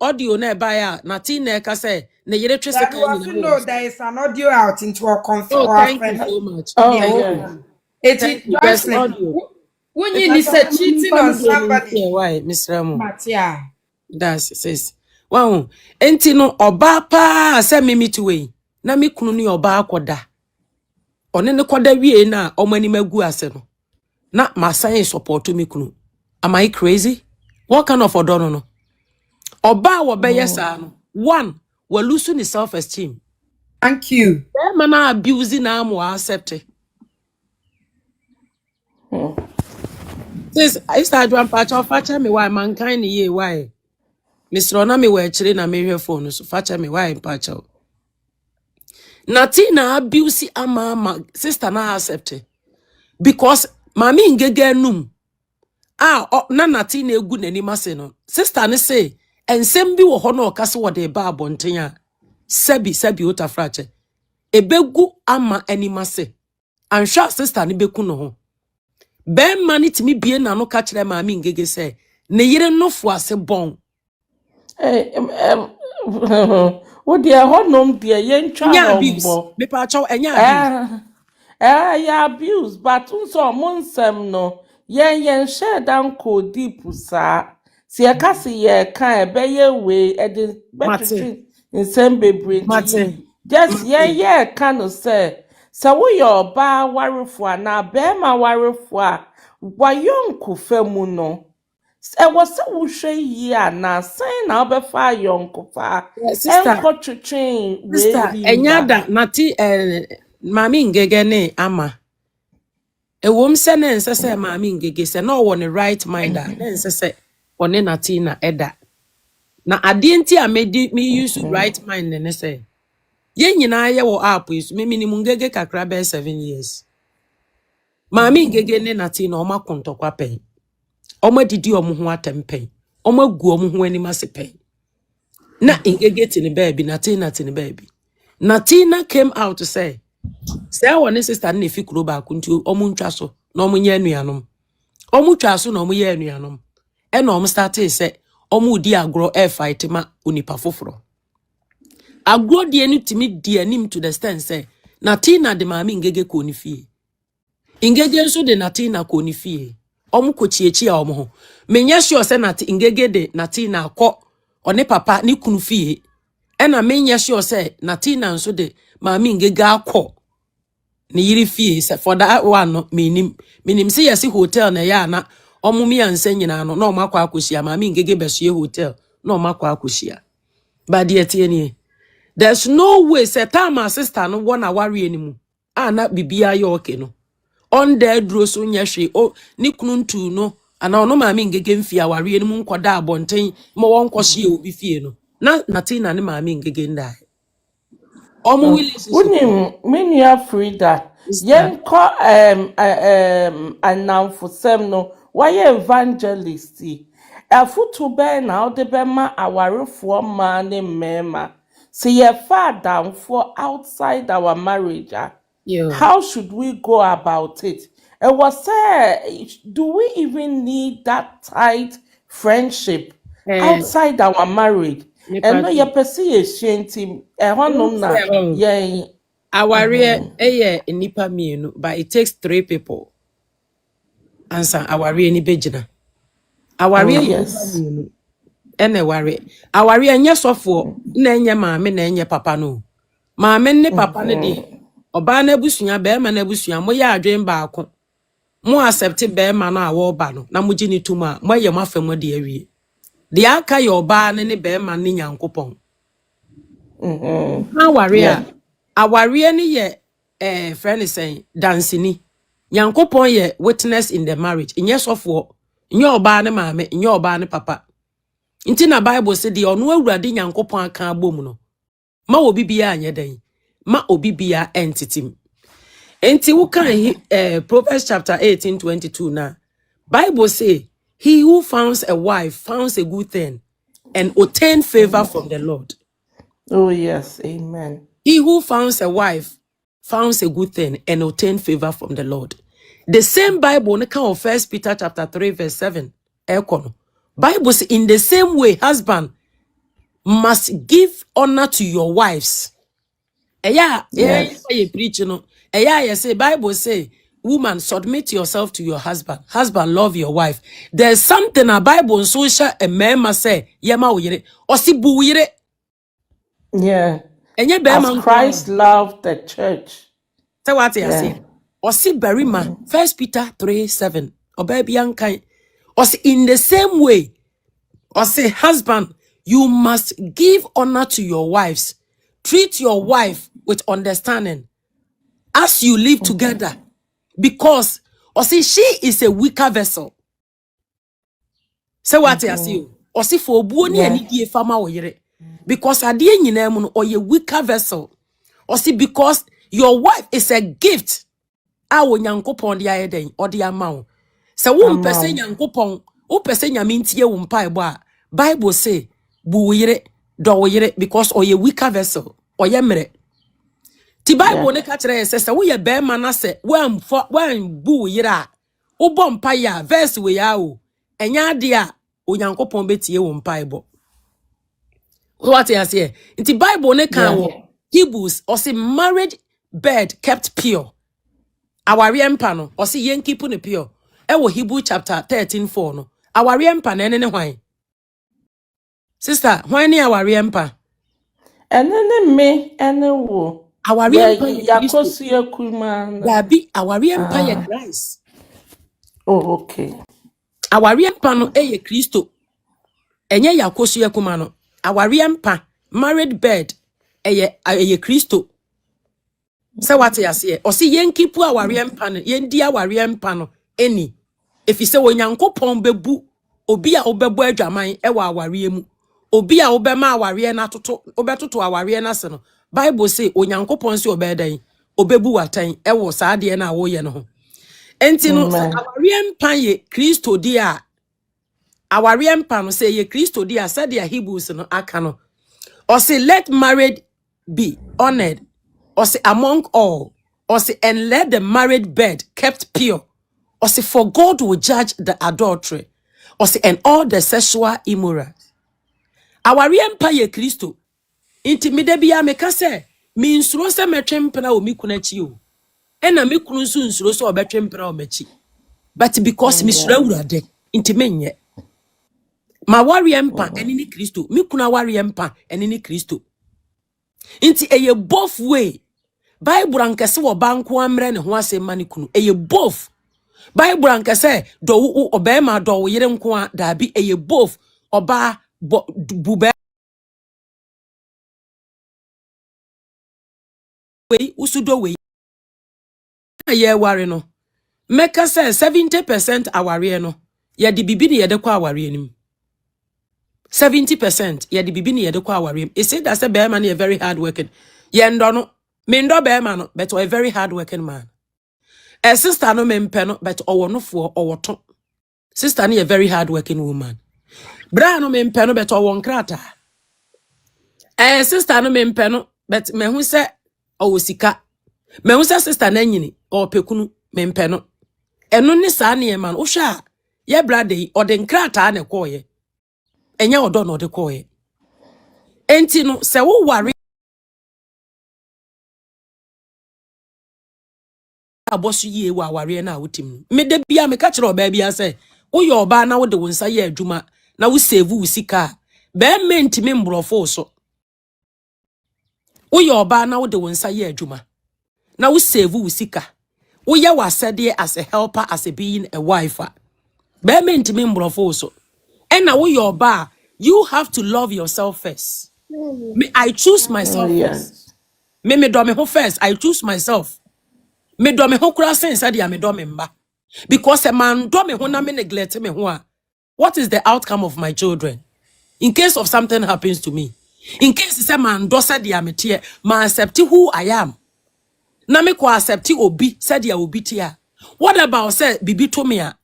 audio na ebaya na tina ka say na yere twese kan ni no there is an audio out into a confirm. Thank you so much. It's just audio. When you say cheating on somebody, why Miss Ramu? Matia. That's says. Wow. Enti no oba pa say me meet we. Na me kunu ni oba akoda. One ne koda wie na omani magu ase no. Na ma sign support me kunu. Am I crazy? What kind of odono no? Oba wo be yesa no. One, we losing his self-esteem. Thank you. Man abusing na mo accept it. Says I start one patch of fatcha me why mankind ye why. Mr. Onami we chile na me phone so fatcha me why patch out. Natina abuse ama sister na accept it. Because mami ngege num. Na Natina egu n'anima se no. Sister ne say ensem bi wo ho na okase wo de ba abonten a. Sebi ota frache. Ebegu ama anima se. Ansha sister ne beku no ho. Ben mani timi bie na no ka kire maami ngege se ne yire nofo ase bon. Wo de honom de ye ntwa no me pa chaw enya abuse. Ya abuse but unso monsem no yen share down ko deep sa se ye ka se ye kan e be ye we e de between nsem bebre just ye kan no say wo your ba warefo na be ma warefo a wayonko famu no e was wo hwe yi na sen na obefa yonko fa enko twetwen we enya da nati mami ngege ne ama ewom se ne nsese mami ngege se no wo ne right mind na nsese one nati na eda na ade nti a me use right mind ne se ye nyina ye wo app is me minimum ngege kakra be 7 years mami ngege ne nati na oma kontokwa pen oma didi omo ho atempen oma gu omo ho anima se pen na ngege tini baby nati na tini baby Natina came out to say one sister na fi kuro ba kuntu omu ntwa so na omu nya anuanom omu twa so na omu ye anuanom e na omu start say omu di agro air fight ma onipa foforo agro di enu timi di anim to the stand say Natina de maami ngege ko ni fie ngege nso de Natina ko ni fie omu ko chiechi a omu ho menya sure say ngege de Natina akọ one papa ni kunu fie e na menya sure say Natina nso de maami ngege akọ ni yiri fie se for that one no minim se yesi hotel na ya na omumi anse nyina no na omakwa akosia maami ngege besue hotel na omakwa akosia ba de tie ni there's no way say time sister no wona ware animu na bibia ye okay no on there dro so nya hwe o ni kunu ntu no ana ono maami ngege mfie aware animu nkoda abonten mo won kwhye obi fie no na Natina ne maami ngege ndai omo willis Minia Frida yenko anamfosem no why evangelist afutu be na ode be ma awarefo ma ne mema say your father for outside our marriage how should we go about it do we even need that tight friendship outside our marriage and no your person shanty honom na yen aware nipa mienu but it takes 3 people answer aware ni begina aware yes ene ware aware enye sofo na enye maame na enye papa no maame ne papa ne de oba na abusua be ma na abusua mo ya adwen baako mo accept be ma no awo ba no na mo gini tuma mo ye mafam de awie de aka ye oba ne be ma ne nyankopon aware awareɛ ne yɛ friend is saying dancini. Nyankopɔn yɛ witness in the marriage. Nyɛ sɔfoɔ, nyɛ ɔbaa ne maame, nyɛ ɔbaa ne papa. Nti na Bible say deɛ ɔno awurade Nyankopɔn aka abom no. Ma obi bia anyɛ dan. Ma obi bia entitim. Enti wo kan Proverbs chapter 18:22 na. Bible say he who finds a wife finds a good thing and obtain favor from the Lord. Oh, yes. Amen. He who finds a wife finds a good thing and obtain favor from the Lord. The same Bible, of 1 Peter chapter 3, verse 7. Bible says, in the same way, husband must give honor to your wives. Yes. Say Bible say, woman, submit yourself to your husband. Husband, love your wife. There's something a Bible and social a man must say, yema uyire, or si bu uyire. Yeah. As Christ loved the church. So what I say? Or see Berima, 1 Peter 3:7. Or baby yankai. Or see in the same way. Or say, husband, you must give honor to your wives. Treat your wife with understanding as you live together. Because or see she is a weaker vessel. So what I say? Or see for buoni and die fama oyere. Because adie nyina mu no or a weaker vessel. Or see because your wife is a gift. Awo Nyankopon de ayeden or de amount. So wo pese Nyankopon, wo pese nyame ntie wo mpaebo a Bible say bu yire do yire because or a weaker vessel or ye mere. Ti Bible ne ka kire say wo ye be ma na say wan bu yire a wo bom pa ya verse we ya o enya ade a Onyankopon betie wo mpaebo. What you say? Nti Bible ne kan wo Hebrews or say married bed kept pure. Our mpa no or see yen keep ne pure. Ewo Hebrew chapter 13:4 no. Our mpa na ene hwan. Sister, hwan ni our mpa? Ene me ene wo. Our mpa yakosia kuma. Dabi our mpa ye Christ. Oh, okay. Our mpa no ye Kristo. Enye yakosia kuma no. Our mpa married bed ye Kristo. Say what you say. Or see yen keep our mpa no yen di our mpa no eni. If you say Onyankopon bebu obi a obebu adwaman e wa aware mu obi a obema aware na toto obetoto aware na se no Bible say Onyankopon se obedan obebu watan e wo saa de na wo ye no ho enti no aware mpa ye Kristo di a aware mpa no say ye Kristo di a said ya Hebrews no aka no or say let married be honored or say among all or say and let the married bed kept pure. Or say for God will judge the adultery. Or say and all the sexual immoral. Our empa ye Kristo. Inti mi de bia meka se mi nsuro se metwempena o mi kunachi o. Ena mi kunu nso nsuro se obetwempena o machi. But because mi sura urade inti menye. Ma wari empa eni ni Kristo. Mi kuna wari empa eni ni Kristo. Inti eye both way. Bible ankese wo banko amre ne ho asema ne kunu. Eye both. Bible anka say do obema do yire nko a dabi eye both oba bube we usudo we ye ware no meka say 70% aware no ye de bibi ne ye de kwa aware nim 70% ye de bibi ne ye de kwa aware e say that say be man ye very hard working ye ndo no me ndo be man no but a very hard working man. A sister no me mpe no but owo no fo owo to. Sister no a very hard working woman. Bra no me mpe no but owo nkrata. Sister no me mpe no but me hu se owo sika. Me hu se sister na nyini o pekunu me mpe no. Eno ni sa na e man wo hwa ye brada yi ode nkrata na koye. Enya odo no de koye. Enti no se wo ware abosu ye wa ware na wotim me de bia me ka kire oba bia say wo ye oba na wo de wonsa ye adwuma na wo save wo sika be menti me mbrofo so wo ye oba na wo de wonsa ye adwuma na wo save wo sika wo ye wasede as a helper as a being a wife be menti me mbrofo so and na wo ye oba you have to love yourself first. Me I choose myself first. Me do me ho first. I choose myself. Me do me ho kura sense said me do me mba. Because a man do me ho na me neglect me ho. What is the outcome of my children? In case of something happens to me. In case it's a man do said me tie, ma accept who I am. Na me ko accept obi said ya obi tia. What about say bibi to me a?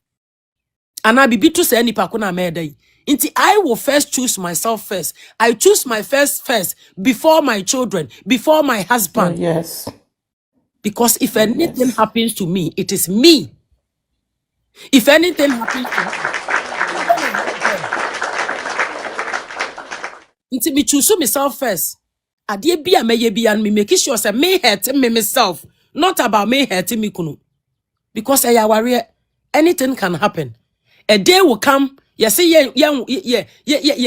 Ana bibi to say nipa ko na me dey. Inti I will first choose myself first. I choose my first before my children, before my husband. Yes. Because if anything happens to me, it is me. If anything happens to me, inti me choose myself first. Adie bia me ye bia me make sure say me hurt me myself, not about me hurting me kunu. Because I worry anything can happen. A day will come. You say ye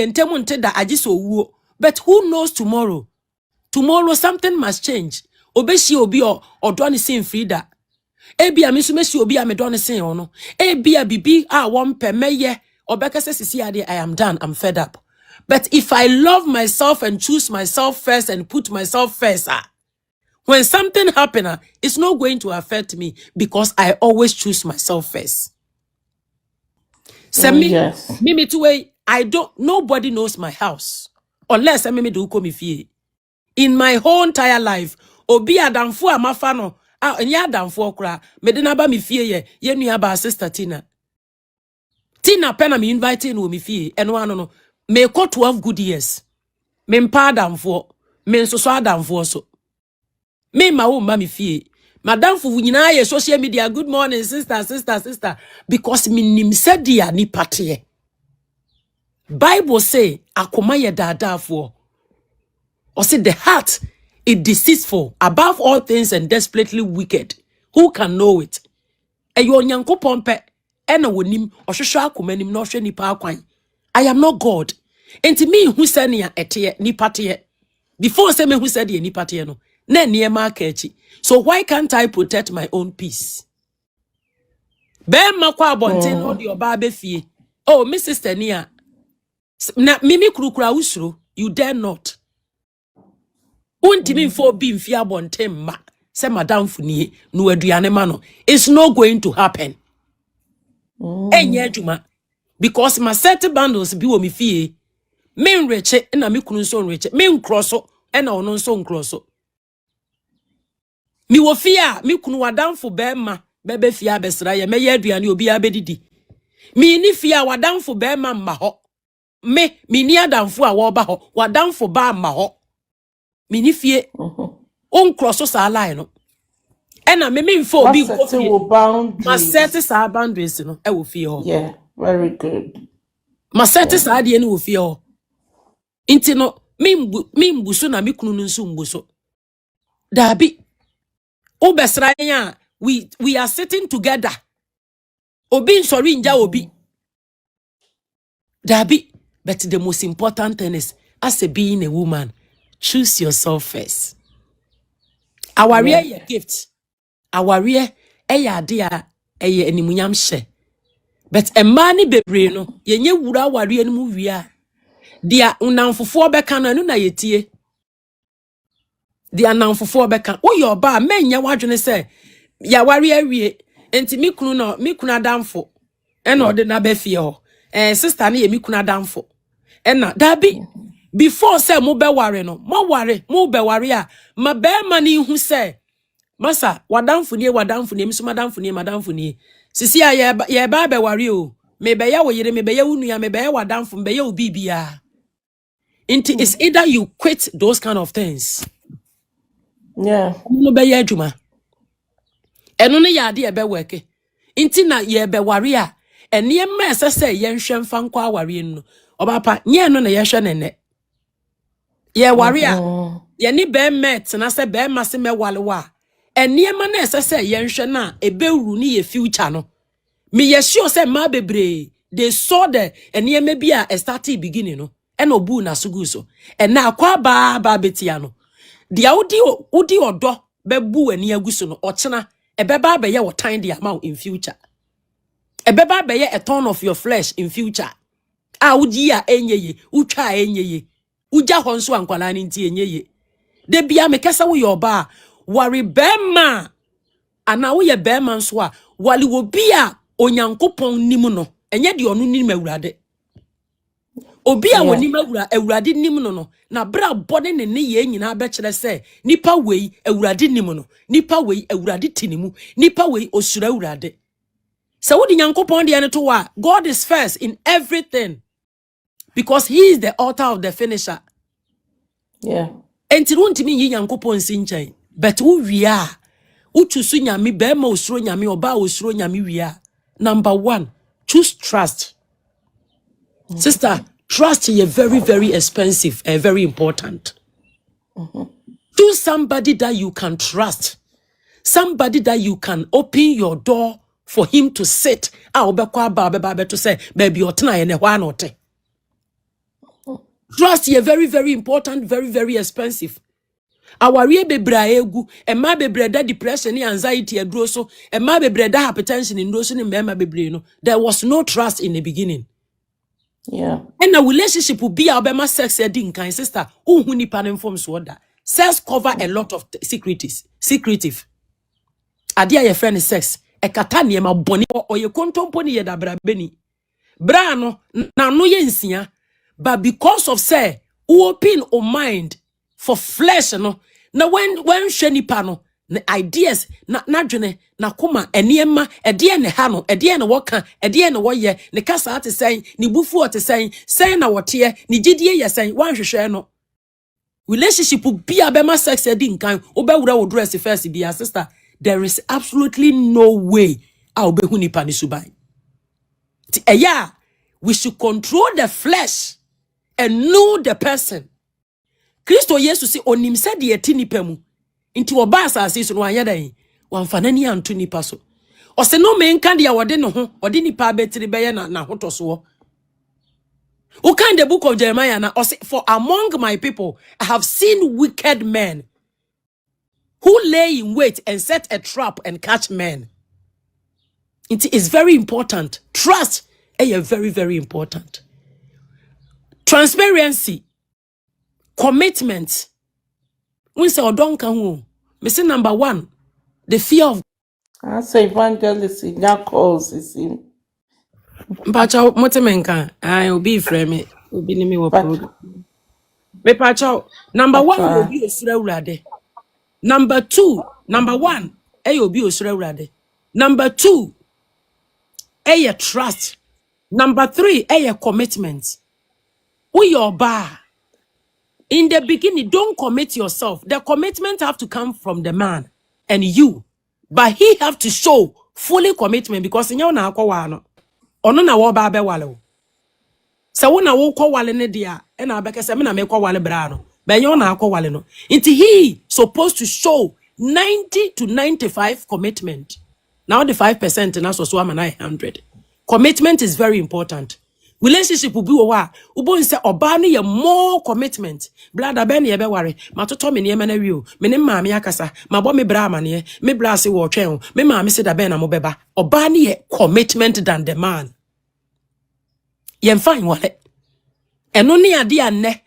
ntemunte da ajiso wuo. But who knows tomorrow? Tomorrow something must change. Obeshi obi or doni sin frida. Ebia misumesi obi a me doni sin ono. Ebia bibi one per meye. Obeka says I am done. I'm fed up. But if I love myself and choose myself first and put myself first, when something happens, it's not going to affect me because I always choose myself first. Me too. Nobody knows my house unless I me do come fie. In my whole entire life, obi adamfo amafano enya adamfo kra me de na ba me fie ye nua ba sister Tina pena me invite no me fie eno ano no me ko 12 good years. Me mpa adamfo, me nsoso adamfo so. Me ma wo ma me fie. Madam fu nyina ye social media good morning sister because me nim sadia ni patie. Bible say akoma ye dadafo. Or say the heart is deceitful above all things and desperately wicked. Who can know it? Eyo nyankopon pe ena wonim ohwehwe akoma nim na ohwe nipa akwan. I am not God. Enti me hu se ne ete nipa te. Before say me hu se de nipa te no. Na niema aka echi. So why can't I protect my own peace? Be makwa abonten no de oba be fie. Oh, my sister Nia. Na mimi kurukura usuro, you dare not. Untimi mfo bi mfia abonten ma. Se madam funie no aduane ma no. It's not going to happen. Enye adwuma. Because my set bundles bi wo me fie. Me nreche na me kunu so nreche. Me nkroso na ono so nkroso. Mi wo fie a mi kunu wadamfo bema bebe fie abesra ye me ye aduane obi abedidi. Mi ni fie a wadamfo bema mma ho. Me ni adamfo a wo ba ho wadamfo ba mma ho. Mi ni fie on crosso sa line no. Ena me mfo obi go fie. Ma set sa boundaries no e wo fie ho. Yeah, very good. Ma set sa de ni wo fie ho. Inti no mi mbuso na mi kunu nso mbuso. Dabi we are sitting together. Obi sorry nja obi. Dabi, but the most important thing is, as a being a woman, choose yourself first. Our real gift. Our real dear animunyam she. But a mani bebre no, ye wura wari enu wia. Dia unamfufo beka no na yetie. Dia namfufo beka. O your ba menya wadwene se ya wari awie enti mi kunu adamfo ena ode na be fie ho sister na ye mi kunu adamfo ena dabi before say mo be ware no mo be ware a ma be ma ni hu say masa wadamfo ni mi so madamfo ni sisi a ye ba be ware o me be ya wo yire me be ya wunu ya me be ya wadamfo me be ya obibia enti it's either you quit those kind of things mo be ya adwuma eno ne yade ebe weke inti na ye be ware a ene ma esese ye nhwe mfa nkwa aware no obapa nye no na ye hwe nene ye ware a ye ni be met na se be ma se me walewa ene ma na esese ye nhwe na ebe wuru ni ye future no me ye sure se ma bebre they saw the ene ma bi a started beginning no ene obu na sugu so ene akwa ba betia no dia udi odo bebu ene aguso no ochena ebeba be ye what time the amount in future. Ebeba be ye a ton of your flesh in future. Uji ya enye ye, ucha enye ye. Uja honso ankwala ni nti enye ye. De bia me kasa wo your ba wari bema ana wo ye bema nso a wali wo bia onyankopon nim no enye de onu nim awurade obi a woni awurade nim no na bra bone ne ye nyina be kire se nipa wei awurade nim no nipa wei awurade tinimu nipa wei osura awurade se wo di nyankopon de ne to wa God is first in everything because he is the author of the finisher. Yeah. Enti runtimi yi nyankopon si nkyɛn but wo wia wo chusu nyame bema osuro nyame oba osuro nyame wia. Number 1, choose trust. Sister, trust is very, very expensive and very important. Choose somebody that you can trust. Somebody that you can open your door for him to sit. To say, baby, trust is very, very important, very, very expensive. Awari bebra egu, emma bebreda depression, anxiety, adro so, emma bebreda hypertension, in doso ni mema bebre no. There was no trust in the beginning. Yeah. And a relationship will be about sex edin kind sister. Who ni pan form so that sex cover a lot of secretive. Adia your friend is sex. E kata niema boni or ye kontompo ni ye da bra beni. Bra no na no ye nsia. But because of say open o mind for flesh no. Na when sheni pano na ideas na dwene na koma eniema ede ne ha no ede ne woka ede ne woye ne kasa ate sen ne bufu ate sen na wote ne gidie ye sen wanhwehwe no relationship bi abema sex edi nkan obewura wo dress first bi sister there is absolutely no way a obehu nipa ne subai ti eya we should control the flesh and know the person. Kristo Yesu si onim se de eti nipa mu inti oba asase so no anya dan wamfanani anto nipa so ose no me nka de wode no ho ode nipa betiri beye na hotoso o kan the book of Jeremiah na ose for among my people I have seen wicked men who lay in wait and set a trap and catch men. It is very important. Trust is very, very important. Transparency, commitment. We say odonka hu. Me say number 1, the fear of I say evangelist in that calls is him. Pacha motemenka. I will be frame. Obi ni me wo program. Me pacha number 1 will be osura urade. Number 2, number 1, obi osura urade. Number 2, trust. Number 3, commitment. We your bar. In the beginning, don't commit yourself. The commitment have to come from the man and you. But he have to show fully commitment because in your na akwa no. Ono na wo ba be wale. Se wo na wo kwa wale ne dia, e na abeka se me na me kwa wale bra no. Be your na akwa wale no. Until he supposed to show 90 to 95 commitment. Now the 5% na so am 100. Commitment is very important. Relationship will be wa ubo nse oba no ye more commitment brother ben ye be ware matoto me ne ma na wi me ne maame akasa mabo me bra amane me bra se wo twen me maame se da ben na mo beba oba no ye commitment than the man ye fine wale eno ne ade anne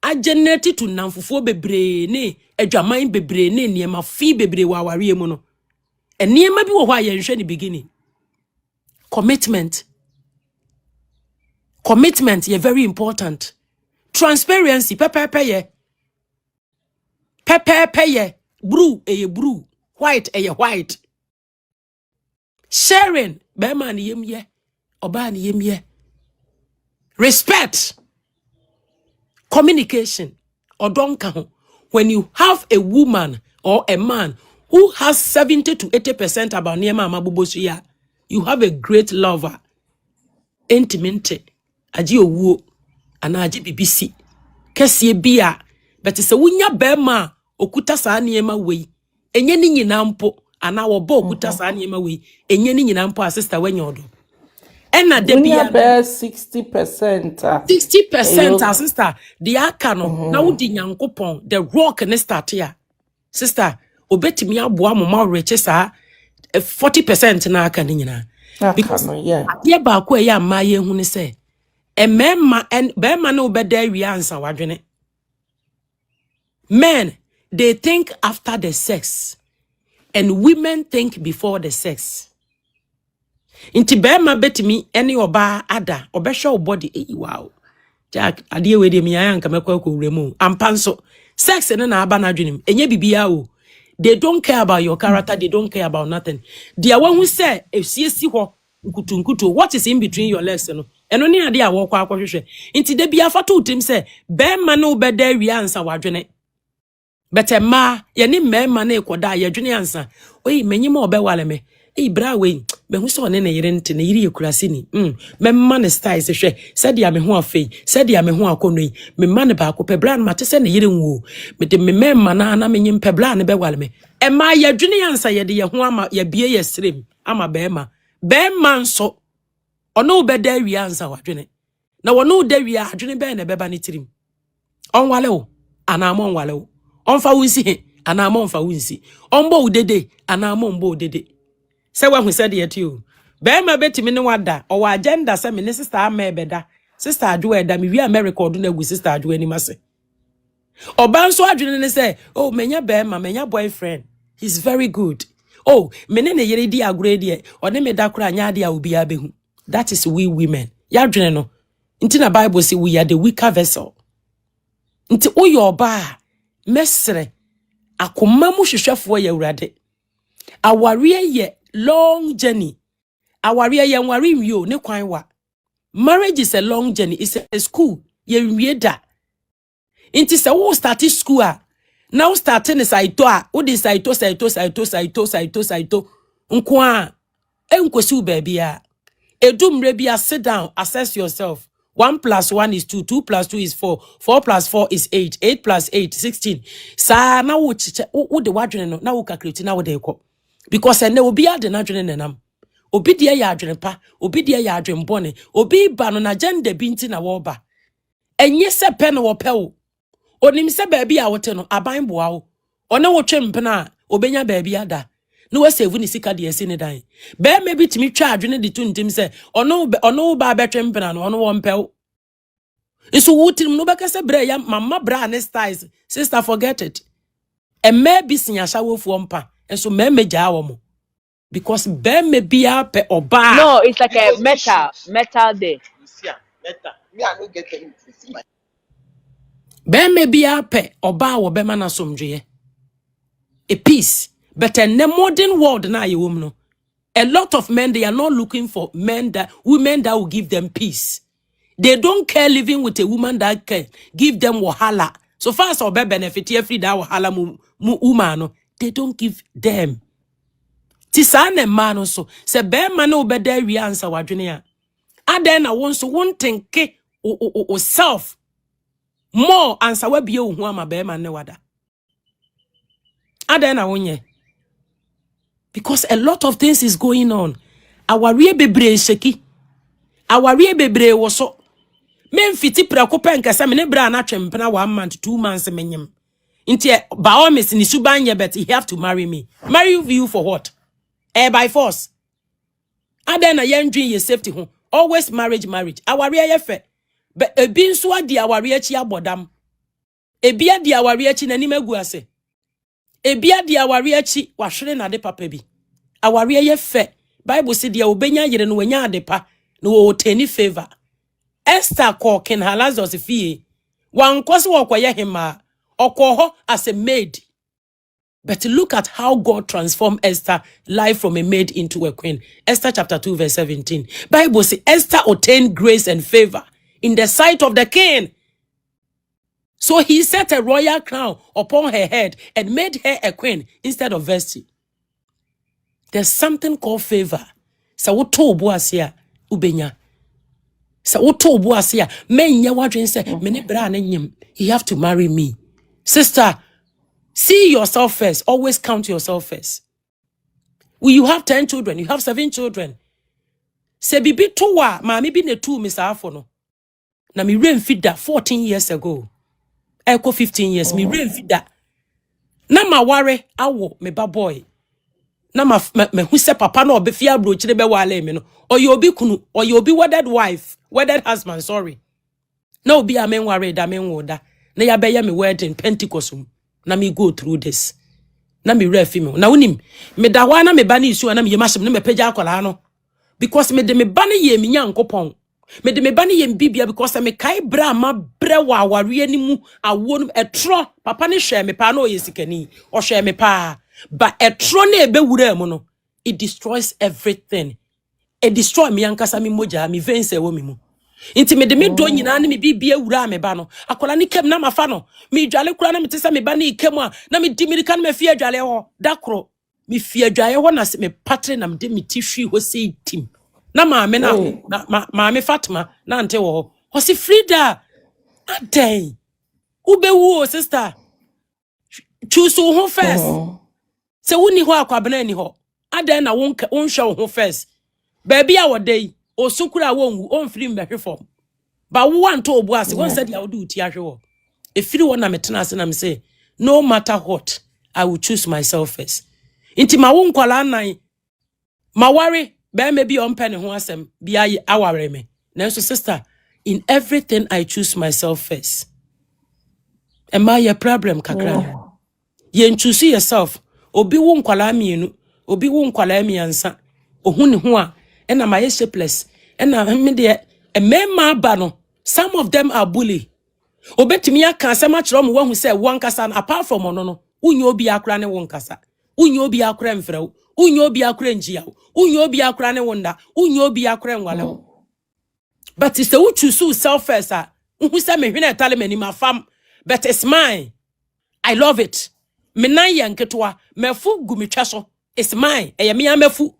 agenerated to namfofo bebre ne adwaman bebre ne ma fi bebre wa ware mu no ene ma bi wo ho aye nhwe ne beginning commitment is very important. Transparency, pepe blue blue, white white. Sharing, bema ni yemye, oba ni yemye. Respect, communication, odonka. When you have a woman or a man who has 70 to 80% about niema amabubosuya, you have a great lover. Intimate. Aji owo ana aji BBC kese bia but se wunya bema okuta saa niema wei enye ni nyina mpo ana wo ba okuta saa niema wei enye ni nyina mpo sister wanya odo ena de bia 60% 60% sister de aka no na wodi nyankopon the rock ne start ya sister obetimi aboa mama reche saa 40% na aka ni nyina because ye ba ko ya ma ye hu ne se Bema no beda wi ansa wadwene. Men, they think after the sex, and women think before the sex. Inti bema betimi any oba ada obesha body wow. Jack adie we de mi ayanka mekwa ko remu ampanso sex na aba na dwenem enye bibia o. They don't care about your character, they don't care about nothing. Dia one who say esiesi ho nkutu what is in between your legs no eno ni ade a wo kwa akwhwehwe inti de bia fa to utim say bema no beda wi ansa wadwene bete ma ye ni mema na ekoda ye dwene ansa oyi menyima obewale me bra we me hu so ne ne yire nte ne yire yekurase ni memma ne style se hwe se dia me ho afei se dia me ho akonoi me ma ne ba ko pebra na mate se ne yire nwo me de me memma na menyim pebra ne bewale me e ma ye dwene ansa ye de ye ho ama ye bie ye srem ama bema nso ono beda wi ansa wadwene na wono da wi adwene be na beba ne tirim onwale o ana mo onwale o onfa wunsi he ana mo onfa wunsi onbo udede ana mo mbo udede se wa hu se de yeti o be ma betimi ne wada o wa agenda se me ne sister ama ebeda sister adwo eda me wi America odo na gu sister adwo ani mase oba nso adwene ne se oh menya be ma menya boyfriend he's very good oh me ne yere di agro de o ne me da kura anya de a obi abehu that is we women ya adwene no nti na Bible say we are the weaker vessel nti oyoba mesre akoma mu hwehwefo ya urade aware ye long journey aware ye nware nwie ne kwan wa marriage is a long journey, it's a school ye nwie da nti se wo start school a now starting is saito a wo di saito nko a enkosi u baby a edumre bia sit down assess yourself 1 + 1 is 2, 2 + 2 is 4, 4 + 4 is 8, 8 + 8 16 sa na wo chiche wo de wadwene no na wo calculate na wo de ekọ because ene obi ade na dwene nenam obi de ya adwene pa obi de ya adwene bone obi ba no na gender bi nti na wo ba enye se pe no wo pe wo onim se baabi a wote no aban boa wo one wo twempena obenya baabi ada no we save ni sika de esi ne dan be me bitimi twa adwene de tuntim se ono ba betwempena no ono wo mpew iso wutim no bekase bra ya mama bra ne styles sister forget it e me bi sinya shawofu mpa enso me meja wo mo because be me bia pe oba No, it's like a metal day. Me, I don't get anything. be me bia pe oba wo be mana somdwe a peace but in the modern world na ye wom no a lot of men they are not looking for women that will give them peace. They don't care living with a woman that can give them wahala. So far as or be benefit every that wahala mu woman they don't give them. Tisane man so se be man no be there we answer wadwene a. Aden na won so won think o self more answer we be o hu ama be man ne wada. Aden na wonye. Because a lot of things is going on. Our real bebre sheki. Our real bebre was so. Men fiti preocupa nkasa me ne bra na twempena 1 month 2 months menyem. Inti ba o mes ni subanye bet he have to marry me. Marry you for what? By force. Aden na yendwin ye safety ho. Always marriage. Our real ye fe. But ebi nso adi our real chi abodam. Ebi adi our real chi nani magu ase. Ebia dia aware achi wahwere na de papa bi aware ye fe Bible say dia obenya yere no wanya ade pa no wo teni favor Esther ko ken halazos fie wan kwose wo koye hema okoho as a maid. But look at how God transformed Esther life from a maid into a queen. Esther chapter 2 verse 17. Bible say Esther obtained grace and favor in the sight of the king. So he set a royal crown upon her head and made her a queen instead of Vashti. There's something called favor. Sa woto obo asia ubenya. Sa woto obo asia menya wadwen say me ne bra na nyim. You have to marry me. Sister, see yourself first. Always count yourself first. You have 10 children, you have 7 children. Se bibi towa maami bi ne 2 Mr. Afo no. Na mi rain feed that 14 years ago. Eko 15 years, me rain feed that. Na ma ware awo me ba boy. Na ma hu se papa na obe fia bro chire be wale me no. Oye obi kunu, oye obi wedded wife, wedded husband, sorry. Na obi amen ware da men woda. Na ya be ya me wedding Pentecostum. na me go through this na me refi me na unim me da wa na me ba na isu na me yemashem na me pagya akola no because me de me ba na ye me nyankopon me de me ba na ye mbibia because me kai bra ma bre wa aware ni mu awo no etro papa ne hwe me pa na oyesikani o hwe me pa but etro na ebe wura mu no it destroys everything. It destroy me ankasa me moja me veins e wo me mu. Inti me de me do nyina na me bibia wura me ba no. Akola ni kem na mafa no. Me dwale kura na me tesa me ba na ikem a na me di mirika na me fie dwale ho. Dakro me fie dwale ho na se me patre na me de me tihwi ho sei tim. Na maame na maame Fatima na ante wo. Ho se Frida aden. Ubewu o sister. Choose who first. Se woni ho akwabena ni ho. Aden na won hwe ho first. Baby a wodai osukura wonwu on free mbehwe form ba wo anto obu ase won said ya wodu uti ahwe wo e free won na metena ase na me say no matter what I will choose myself first inti ma wo nkwala nan ma worry be maybe on pen ho asem bia aware me na so sister in everything I choose myself first am I a problem kakra ye choose yourself obi wo nkwala mienu obi wo nkwala miansa ohuni ho a ena my shapeless ena me de a mema ba no some of them are bully obetimi aka asema kire mo wahu say won kasa apart from ono no unyo obi akura ne won kasa unyo obi akura mfrew unyo obi akura njia unyo obi akura ne wonda unyo obi akura nwale but it's the choose self first who say me hwene tale mani mafam but it's mine I love it me nan ye nketwa mefu gumitwa so it's mine eye me amefu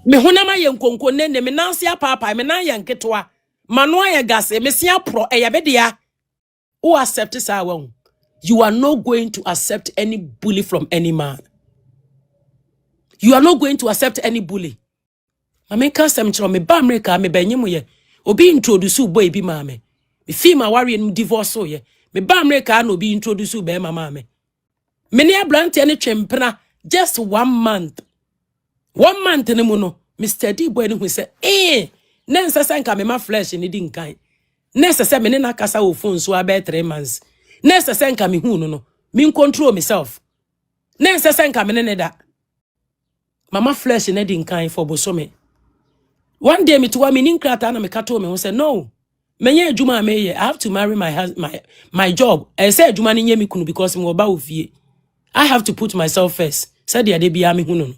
me honama ye nkonko ne me nanse apapa me nan ye nketwa mano aye gase me sia pro eye bedia who accept sa won you are not going to accept any bully from any man. You are not going to accept any bully. Mame ka sem chiro me ba America me banyem ye obi introduce boy bi ma me fi ma ware no divorce ye me ba America na obi introduce be mama me me ne abrante ne twempena just 1 month. 1 month ne mu no Mr. D boy ne hu say na nsasa nka me ma flesh ne di nkan na nsasa me ne na kasa wo phone so about 3 months na nsasa nka me hu no me control myself na nsasa nka me ne da mama flesh ne di nkan for bosome. One day me to wa me ninkrata na me kato me who say no menye adwuma me I have to marry my job I say adwuma ne nyemi kunu because me oba ofie I have to put myself first said the ade bia me hu no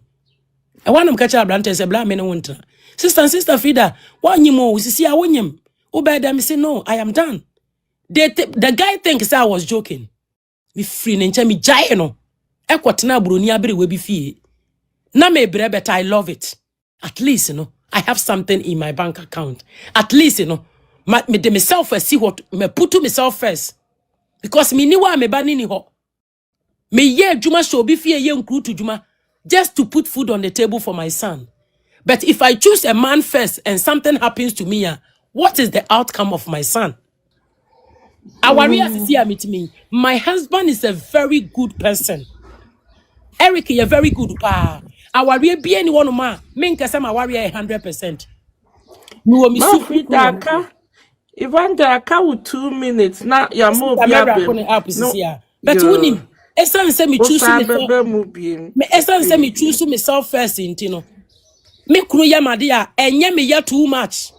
I want them catch up brand say bla me no won't sister Frida wanyimo sisi a wonyem obeda me say no I am done. The guy thinks I was joking me free nche me jai no ekwotena broni abere we bi fie na me brebe I love it at least I have something in my bank account. At least, me de myself first, see what me put to myself first. Because me niwa me bani ni ho. Me ye juma show be fie ye nkru to juma just to put food on the table for my son. But if I choose a man first and something happens to me, what is the outcome of my son? My husband is a very good person. Eric is a very good pa. Our be anyone ma minka sama warrior 100%. No Frida aka Evanda aka with 2 minutes na ya mo bia no but unim esan say me choose me esan say me choose myself first intino me kunu yamade a enye me ya too much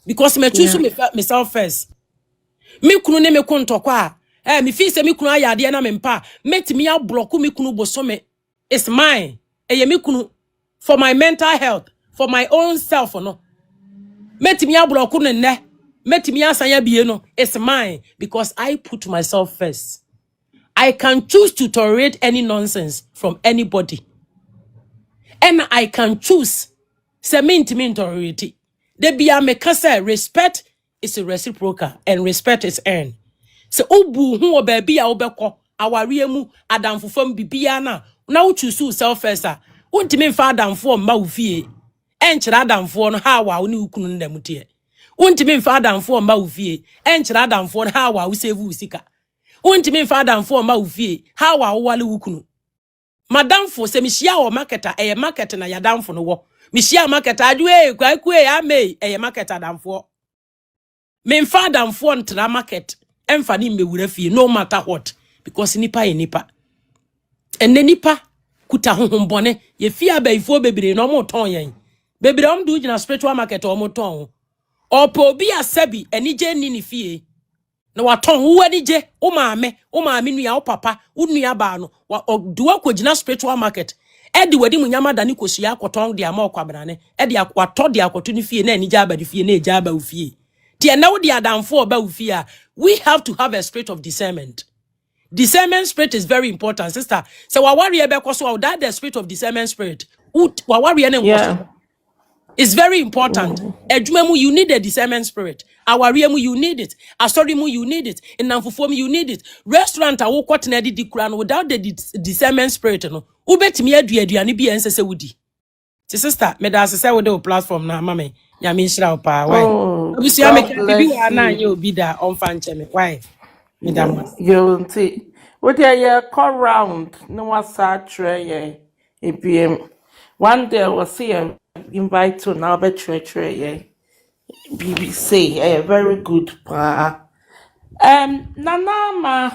because me choose myself first me kunu ne me kontokwa me fi say me kunu ayade na me mpa metimi ya block me kunu bosome it's mine. For my mental health, for my own self, metimi abroku ne metimi asanya bie no it's mine because I put myself first. I can choose to tolerate any nonsense from anybody, and I can choose say me intimi tolerate. They be a make say respect is a reciprocal and respect is earned. So obu hu obabi a obekọ aware mu adamfofam bibia na u choose self first untimi mfa adamfo ma ufie enkyira adamfo no ha wa ne ukunu ndamutie untimi mfa adamfo ma ufie enkyira adamfo no ha wa u save usika untimi mfa adamfo ma ufie ha wa wale ukunu madamfo se mihia o marketa market na yadamfo no wo mihia market adwe kwakue ame market adamfo me mfa adamfo ntra market emfa ni mbewura fie no matter what because nipa ye nipa enne nipa kuta honhombone ye fia baifo bebre no mo ton yen bebre om do gina spiritual market o mo ton opo bi asabi enije ni fie na waton wo anije o maame nua o papa wo nua ba no duwa ko gina spiritual market edi wadi munyama dani kosua akoton de ama okwabrane edi akwato de akoto ni fie na enije aba de fie na eja aba wo fie tie na wo de adamfo oba wo fie a we have to have a spirit of discernment. Discernment spirit is very important, sister. So wa worry about so that the spirit of discernment spirit. Wa worry Yeah. it's very important. Ejumemu, you need a discernment spirit. Awariemu, you need it. Asorimu, you need it. In Namfufomu, you need it. Restaurant awo kwatena di kran without the discernment spirit no. Ubet mi aduani bi ensese wudi. Sister, me da sese wo de platform na mama. Ya me nhira pa why? Oh, Obusi God ameka bibi bless wa na you. anye obi da onfa ncheme. Why? Me da mo. You see, what you call round? No one saw tray. APM. One day I was see a invite to now be tray. BBC. Very good. Nana ma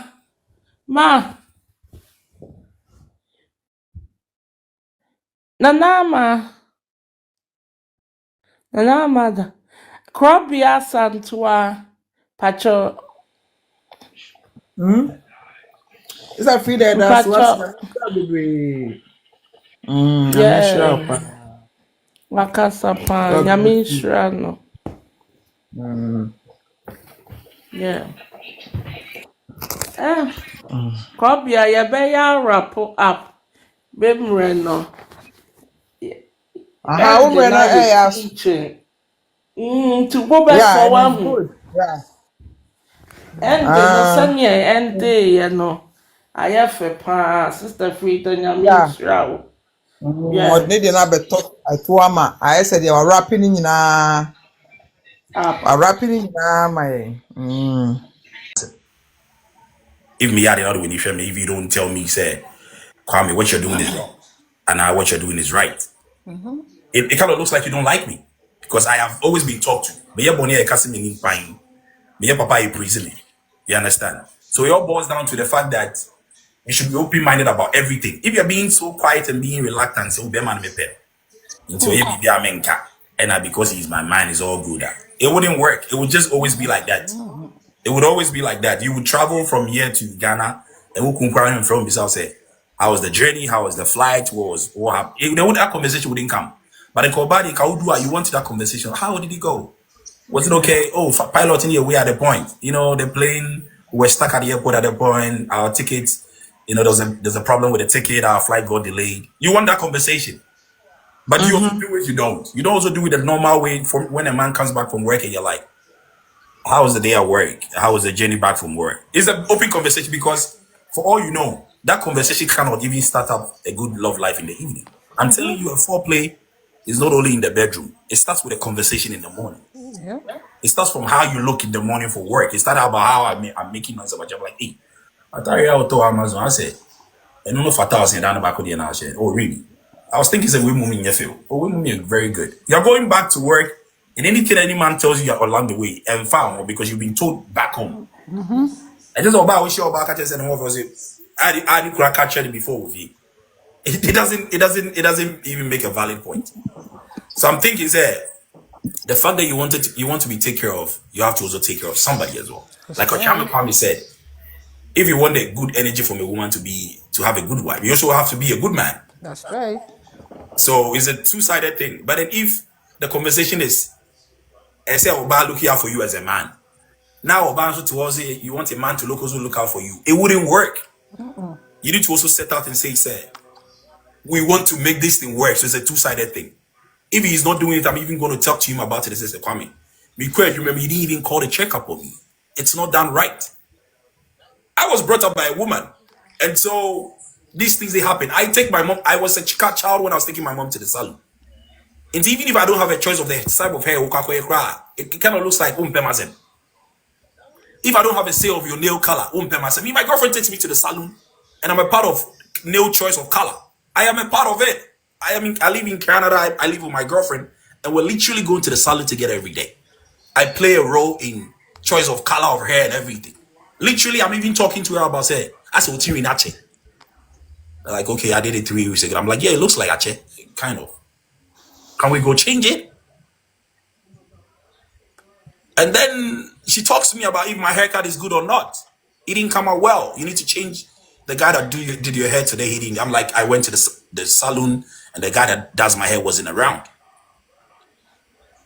Nana ma. Krobia Santua Pacho Is that free there? That's what's Pacho. I'm sure. Yeah. Wakasapa. God bless Yamin you. Shrano. Yeah. Krobia Yabeya Rapo up. Bemreno. Aha, And the woman, now the yes. teaching. To go back Yeah, for and it's one. good. Yeah. And the no sanya and day, I have a pa, Sister Frida Yamin Yeah. Shrao. What need na beto atuama. I said you are rapping in na. Up. Rapping in na my. If me had another way, if you don't tell me, say, Kwame, what you're doing is wrong, and now what you're doing is right. It kind of looks like you don't like me because I have always been talked to. Me your bonny kasi me in pine. Me your papa is prison. You understand? So it all boils down to the fact that you should be open-minded about everything. If you're being so quiet and being reluctant, so be man me pay. Into a be a menka, and because he's my mind is all good. It wouldn't work. It would just always be like that. It would always be like that. You would travel from here to Ghana, and who can him from Bissau say, how was the journey? How was the flight? What happened? That conversation wouldn't come. But in Kobadi, Kaudua, you wanted that conversation. How did it go? Was it okay? Oh, pilot in here, we at the point. The plane, we're stuck at the airport at the point. Our tickets, there's a problem with the ticket. Our flight got delayed. You want that conversation. But you also do it, you don't. You don't also do it the normal way from when a man comes back from work and you're like, how was the day at work? How was the journey back from work? It's an open conversation because for all you know, that conversation cannot even start up a good love life in the evening. I'm telling you, a foreplay is not only in the bedroom. It starts with a conversation in the morning. Yeah. It starts from how you look in the morning for work. It starts about how I'm making myself a job. Like, hey, I thought you out to Amazon. I said, I don't know if I thought down the back of the I said, oh, really? I was thinking, we moving in your field. Oh, we moving very good. You're going back to work, and anything any man tells you along the way, and found because you've been told back home. I just about wish you about catching and was it. I didn't catch it before with you. It doesn't even make a valid point. So I'm thinking, the fact that you want to be taken care of, you have to also take care of somebody as well. Like Ochame Kwame said, if you want a good energy from a woman to have a good wife, you also have to be a good man. That's right. So it's a two-sided thing. But then if the conversation is, I say, Oba looking out for you as a man. Now Oba also towards it, you want a man to also look out for you. It wouldn't work. You need to also set out and say, we want to make this thing work. So it's a two-sided thing. If he's not doing it, I'm even going to talk to him about it. This is Kwame. Because remember, he didn't even call the checkup on me. It's not done right. I was brought up by a woman. And so these things, they happen. I take my mom. I was a child when I was taking my mom to the salon. And even if I don't have a choice of the type of hair, it kind of looks like if I don't have a say of your nail color, my girlfriend takes me to the salon and I'm a part of nail choice of color. I am a part of it. I live in Canada. I live with my girlfriend and we're literally going to the salon together every day. I play a role in choice of color of hair and everything. Literally, I'm even talking to her about say, I said, "What's in Ache?" Like, okay, I did it 3 weeks ago. I'm like, yeah, it looks like Ache, kind of. Can we go change it? And then she talks to me about if my haircut is good or not. It didn't come out well. You need to change. The guy that did your hair today, he didn't. I'm like, I went to the salon, and the guy that does my hair wasn't around.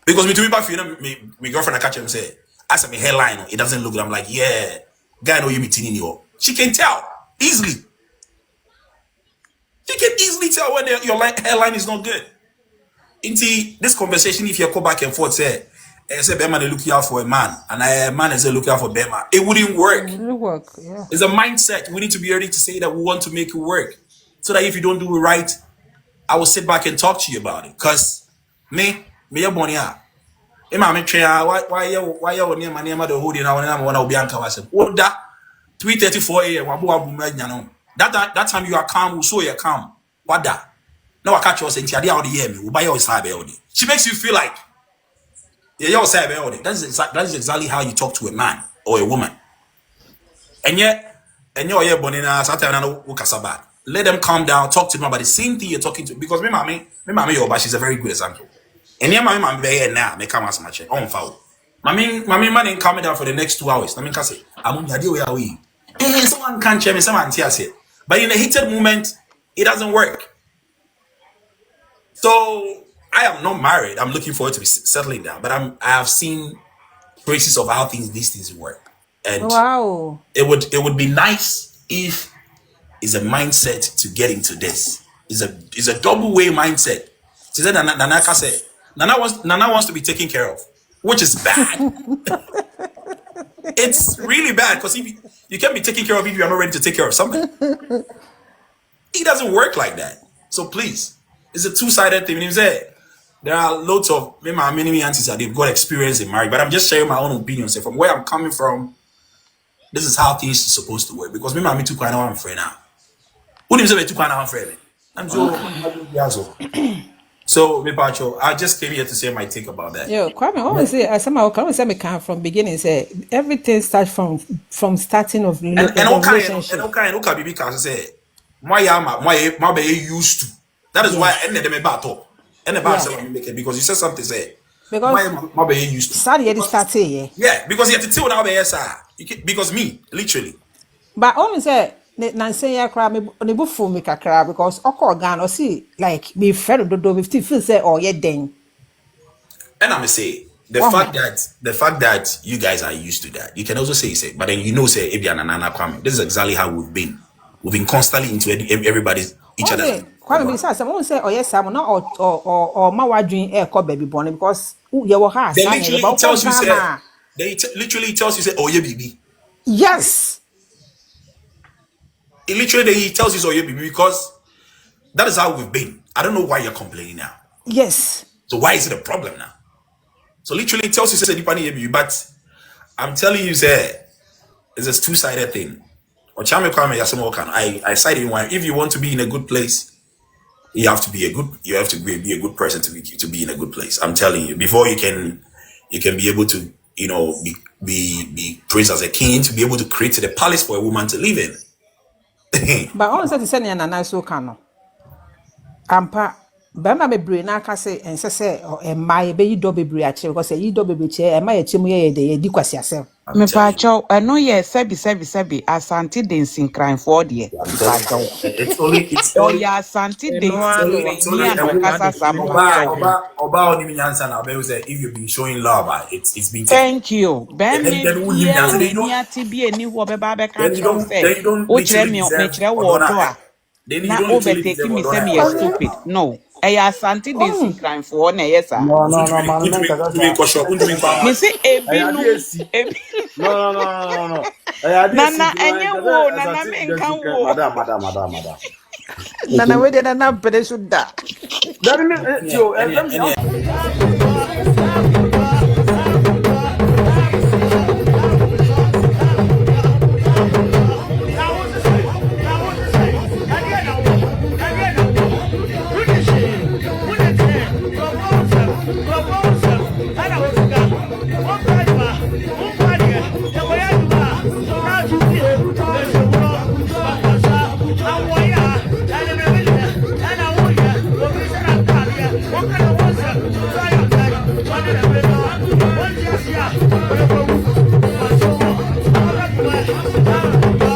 Because me to me back, you know, my girlfriend I catch him say, I said my hairline, it doesn't look good. I'm like, yeah, guy know you be teeny you. She can tell easily. She can easily tell when your hairline is not good. Into this conversation, if you go back and forth, say Bema they looking out for a man, and a man is looking out for Bema, it wouldn't work. It will work, yeah. It's a mindset. We need to be ready to say that we want to make it work. So that if you don't do it right, I will sit back and talk to you about it. Cause me your money out. Why you near my name the hoodie now and I'm one be anka was what that 3:34 a.m. That time you are calm, so you're calm. What that? Now I catch you saying she me, buy your side. She makes you feel like your side. That's exactly how you talk to a man or a woman. And yet, you're bonina Saturday Ukasaba. Let them calm down, talk to them about the same thing you're talking to. Because me mommy, she's a very good example. And yeah, my very now, me come as much on foul. Mommy, man ain't coming down for the next 2 hours. I mean, say, I'm on the idea where we. Someone can't check me, someone tells it. But in a heated moment, it doesn't work. So I am not married. I'm looking forward to be settling down. But I have seen traces of how these things work. And wow, it would be nice if it's a mindset to get into this. It's a double way mindset. She said Nanaka said Nana wants to be taken care of, which is bad. It's really bad because if you can't be taken care of if you are not ready to take care of something. It doesn't work like that. So please, it's a two-sided thing. When say there are loads of many aunties that they've got experience in marriage, but I'm just sharing my own opinion. So from where I'm coming from, this is how things are supposed to work. Because me too kind of one friend now. Who didn't say too kind of one friend? I'm so me Pacho, I just came here to say my take about that. Yo, Kwame, always say somehow Kwame say me come from beginning. Say everything starts from starting of relationship. And okay, Bibi can say my be used to. That is why I ended them about top. And about because you said something say because my be used to. Started it started yeah, because you have to tell now be because me literally. But always say Nancy ya cry me bufu me kakra because okọ gan or see like me friend do 50 feel say oh yeah then. And I'm say the fact that you guys are used to that, you can also say, but then say Ebiana Nana Kwame. This is exactly how we've been. We've been constantly into everybody's each other. Kwame be say someone say oh yes I'm not or ma wadwin e ko baby born because you were ha. They literally tells you say oh yeah baby. Yes. It literally tells you so yeah baby because that is how we've been. I don't know why you're complaining now. Yes. So why is it a problem now? So literally it tells you say but I'm telling you say it's a two-sided thing. I side in one. If you want to be in a good place, you have to be a good person to be in a good place. I'm telling you, before you can be able to, be praised as a king, to be able to create the palace for a woman to live in. But on said send na nice so can no. Ampa Bama be brain na ka say en say o my be yido bebre a che because yido bebre che e ma ye chemu ye de di kwasi asem. Me pa cho no ye sebi asante dancing crime for de. It's only ya asante dancing me and kasa sam. Oba oni mi nyansa na be say if you've been showing love it's been thank you. Ben me ya tibi eni wo be ba be ka cho say o chere me chere wo do a. Na overtake me say me stupid. No. Eya asante dancing crime for na yes sir. No, man. Me say ebinu. No. Nana enye wo nana me nkan wo. Madam. Nana we dey nana pede suda. Bye.